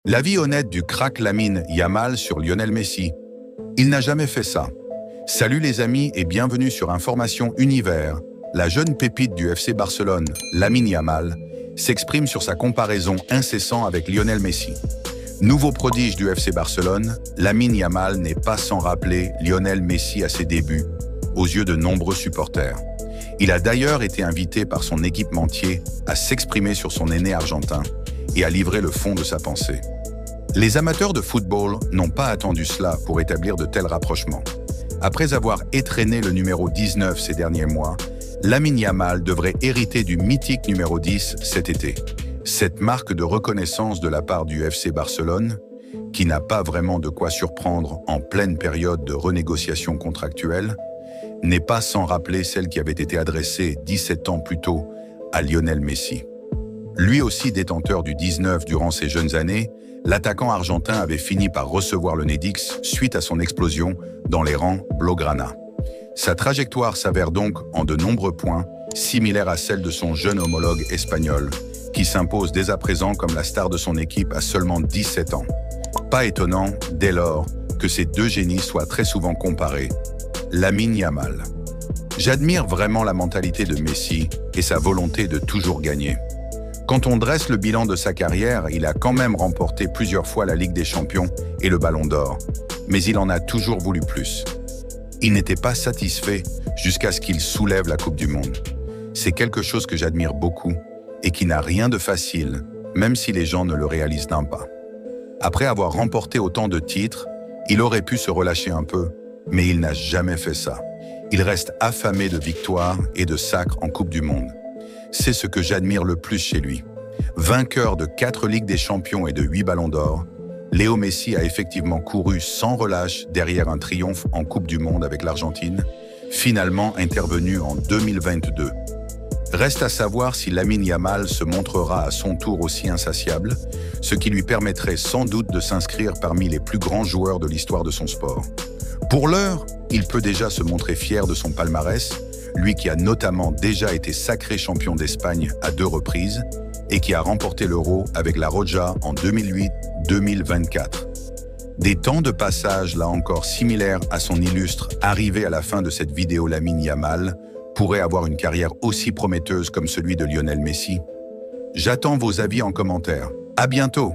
L'avis honnête du crack Lamine Yamal sur Lionel Messi. Il n'a jamais fait ça. Salut les amis et bienvenue sur Information Univers. La jeune pépite du FC Barcelone, Lamine Yamal, s'exprime sur sa comparaison incessante avec Lionel Messi. Nouveau prodige du FC Barcelone, Lamine Yamal n'est pas sans rappeler Lionel Messi à ses débuts, aux yeux de nombreux supporters. Il a d'ailleurs été invité par son équipementier à s'exprimer sur son aîné argentin et à livrer le fond de sa pensée. Les amateurs de football n'ont pas attendu cela pour établir de tels rapprochements. Après avoir étrenné le numéro 19 ces derniers mois, Lamine Yamal devrait hériter du mythique numéro 10 cet été. Cette marque de reconnaissance de la part du FC Barcelone, qui n'a pas vraiment de quoi surprendre en pleine période de renégociation contractuelle, n'est pas sans rappeler celle qui avait été adressée 17 ans plus tôt à Lionel Messi. Lui aussi détenteur du 19 durant ses jeunes années, l'attaquant argentin avait fini par recevoir le Nedix suite à son explosion dans les rangs blaugrana. Sa trajectoire s'avère donc en de nombreux points similaire à celle de son jeune homologue espagnol, qui s'impose dès à présent comme la star de son équipe à seulement 17 ans. Pas étonnant, dès lors, que ces deux génies soient très souvent comparés. Lamine Yamal. J'admire vraiment la mentalité de Messi et sa volonté de toujours gagner. Quand on dresse le bilan de sa carrière, il a quand même remporté plusieurs fois la Ligue des Champions et le Ballon d'Or, mais il en a toujours voulu plus. Il n'était pas satisfait jusqu'à ce qu'il soulève la Coupe du Monde. C'est quelque chose que j'admire beaucoup et qui n'a rien de facile, même si les gens ne le réalisent pas. Après avoir remporté autant de titres, il aurait pu se relâcher un peu, mais il n'a jamais fait ça. Il reste affamé de victoires et de sacres en Coupe du Monde. C'est ce que j'admire le plus chez lui. Vainqueur de 4 Ligues des Champions et de 8 Ballons d'Or, Léo Messi a effectivement couru sans relâche derrière un triomphe en Coupe du Monde avec l'Argentine, finalement intervenu en 2022. Reste à savoir si Lamine Yamal se montrera à son tour aussi insatiable, ce qui lui permettrait sans doute de s'inscrire parmi les plus grands joueurs de l'histoire de son sport. Pour l'heure, il peut déjà se montrer fier de son palmarès, lui qui a notamment déjà été sacré champion d'Espagne à 2 reprises et qui a remporté l'Euro avec la Roja en 2008-2024. Des temps de passage là encore similaires à son illustre arrivé à la fin de cette vidéo Lamine Yamal pourrait avoir une carrière aussi prometteuse comme celui de Lionel Messi. J'attends vos avis en commentaire. À bientôt!